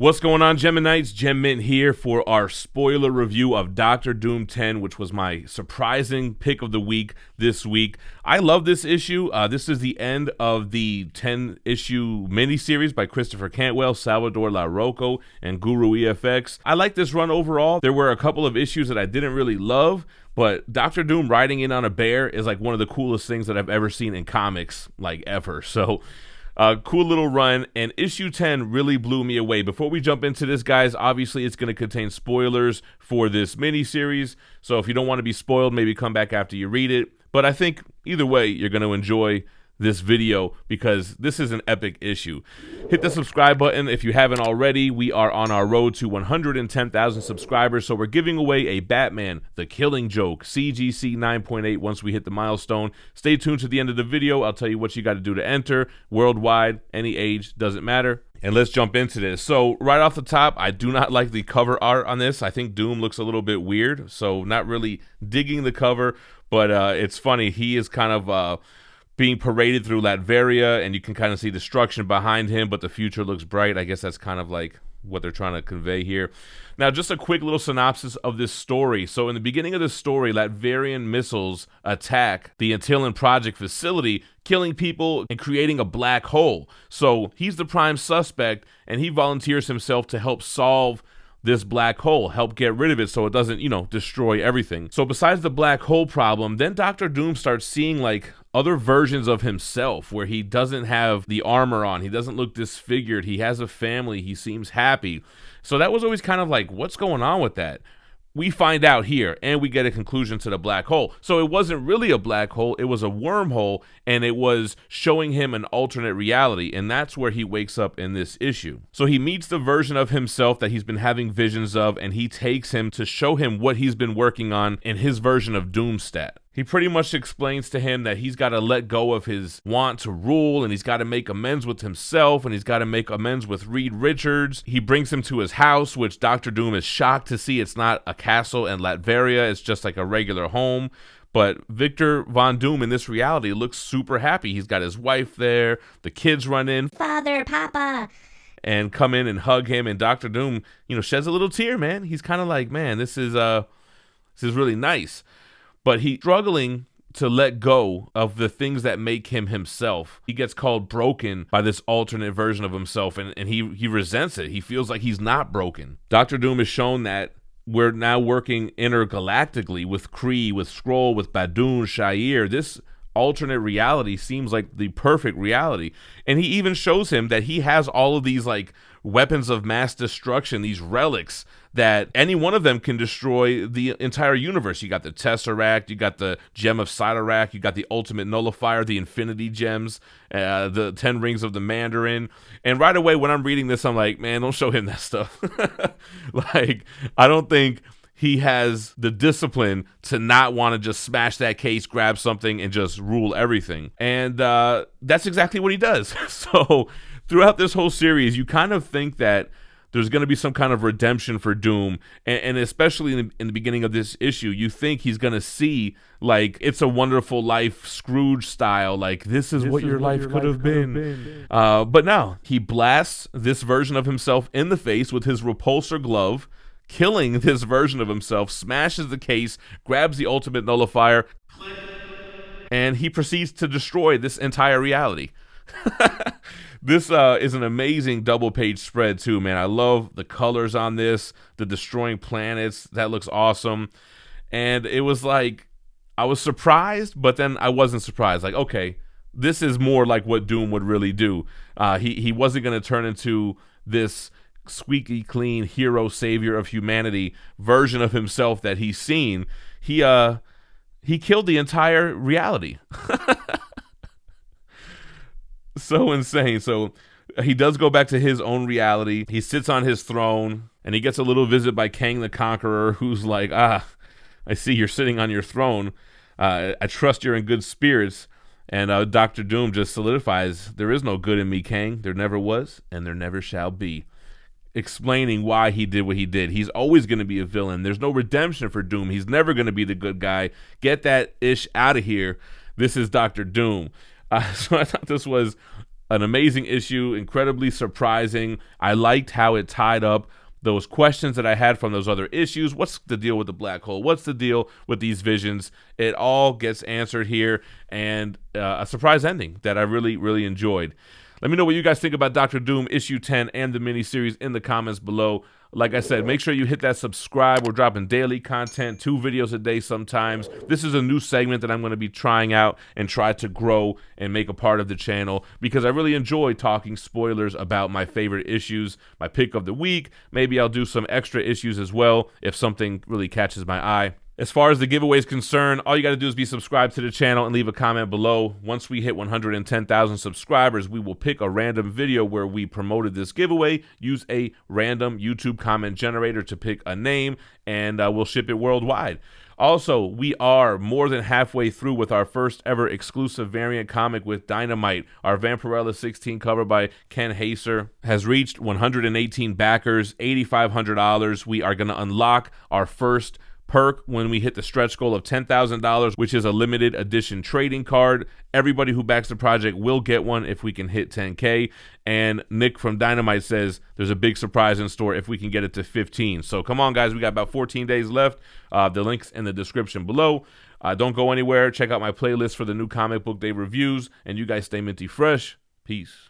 What's going on, Geminites? GemMint here for our spoiler review of Doctor Doom 10, which was my surprising pick of the week this week. I love this issue. This is the end of the 10-issue miniseries by Christopher Cantwell, Salvador Larroca, and Guru EFX. I like this run overall. There were a couple of issues that I didn't really love, but Doctor Doom riding in on a bear is like one of the coolest things that I've ever seen in comics, like ever. So cool little run, and issue 10 really blew me away. Before we jump into this, guys, obviously it's going to contain spoilers for this mini-series, so if you don't want to be spoiled, maybe come back after you read it. But I think either way, you're going to enjoy this video because this is an epic issue. Hit the subscribe button if you haven't already. We are on our road to 110,000 subscribers, so we're giving away a Batman The Killing Joke CGC 9.8 once we hit the milestone. Stay tuned to the end of the video. I'll tell you what you got to do to enter. Worldwide, any age, doesn't matter. And let's jump into this. So right off the top, I do not like the cover art on this. I think Doom looks a little bit weird, so not really digging the cover, but it's funny. He is kind of being paraded through Latveria, and you can kind of see destruction behind him, but the future looks bright. I guess that's kind of like what they're trying to convey here. Now, just a quick little synopsis of this story. So in the beginning of this story, Latverian missiles attack the Antillean Project facility, killing people and creating a black hole. So he's the prime suspect, and he volunteers himself to help solve this black hole, help get rid of it so it doesn't, destroy everything. So besides the black hole problem, then Doctor Doom starts seeing like other versions of himself where he doesn't have the armor on, he doesn't look disfigured, he has a family, he seems happy. So that was always kind of like, what's going on with that? We find out here, and we get a conclusion to the black hole. So it wasn't really a black hole, it was a wormhole, and it was showing him an alternate reality, and that's where he wakes up in this issue. So he meets the version of himself that he's been having visions of, and he takes him to show him what he's been working on in his version of Doomstat. He pretty much explains to him that he's got to let go of his want to rule, and he's got to make amends with himself, and he's got to make amends with Reed Richards. He brings him to his house, which Dr. Doom is shocked to see it's not a castle in Latveria, it's just like a regular home. But Victor Von Doom in this reality looks super happy. He's got his wife there, the kids run in, Father, Papa, and come in and hug him, and Dr. Doom, sheds a little tear, man. He's kind of like, man, this is really nice. But he's struggling to let go of the things that make him himself. He gets called broken by this alternate version of himself, and he resents it. He feels like he's not broken. Dr. Doom has shown that we're now working intergalactically with Kree, with Skrull, with Badoon, Shire. This alternate reality seems like the perfect reality. And he even shows him that he has all of these like weapons of mass destruction, these relics that any one of them can destroy the entire universe. You got the Tesseract, you got the Gem of Cyttorak, you got the Ultimate Nullifier, the Infinity Gems, the 10 Rings of the Mandarin. And right away when I'm reading this, I'm like, man, don't show him that stuff. Like, I don't think he has the discipline to not want to just smash that case, grab something, and just rule everything. And that's exactly what he does. So throughout this whole series, you kind of think that there's going to be some kind of redemption for Doom, and especially in the beginning of this issue, you think he's going to see, like, It's a Wonderful Life, Scrooge style, like, this is what your life could have been. But no, he blasts this version of himself in the face with his repulsor glove, killing this version of himself, smashes the case, grabs the Ultimate Nullifier, and he proceeds to destroy this entire reality. This is an amazing double-page spread too, man. I love the colors on this, the destroying planets. That looks awesome. And it was like, I was surprised, but then I wasn't surprised. Like, okay, this is more like what Doom would really do. He wasn't going to turn into this squeaky clean hero savior of humanity version of himself that he's seen. He killed the entire reality. So insane. So he does go back to his own reality. He sits on his throne, and he gets a little visit by Kang the Conqueror, who's like, I see you're sitting on your throne. I trust you're in good spirits. And Dr. Doom just solidifies, there is no good in me, Kang. There never was, and there never shall be. Explaining why he did what he did. He's always going to be a villain. There's no redemption for Doom. He's never going to be the good guy. Get that ish out of here. This is Dr. Doom. So I thought this was An amazing issue, incredibly surprising. I liked how it tied up those questions that I had from those other issues. What's the deal with the black hole? What's the deal with these visions? It all gets answered here, and a surprise ending that I really, really enjoyed. Let me know what you guys think about Doctor Doom issue 10 and the miniseries in the comments below. Like I said, make sure you hit that subscribe. We're dropping daily content, 2 videos a day sometimes. This is a new segment that I'm going to be trying out and try to grow and make a part of the channel because I really enjoy talking spoilers about my favorite issues, my pick of the week. Maybe I'll do some extra issues as well if something really catches my eye. As far as the giveaway is concerned, all you got to do is be subscribed to the channel and leave a comment below. Once we hit 110,000 subscribers, we will pick a random video where we promoted this giveaway, use a random YouTube comment generator to pick a name, and we'll ship it worldwide. Also, we are more than halfway through with our first ever exclusive variant comic with Dynamite. Our Vampirella 16 cover by Ken Haser has reached 118 backers, $8,500. We are going to unlock our first perk when we hit the stretch goal of $10,000, which is a limited edition trading card. Everybody who backs the project will get one if we can hit 10K. And Nick from Dynamite says there's a big surprise in store if we can get it to 15. So come on, guys. We got about 14 days left. The link's in the description below. Don't go anywhere. Check out my playlist for the new comic book day reviews. And you guys stay minty fresh. Peace.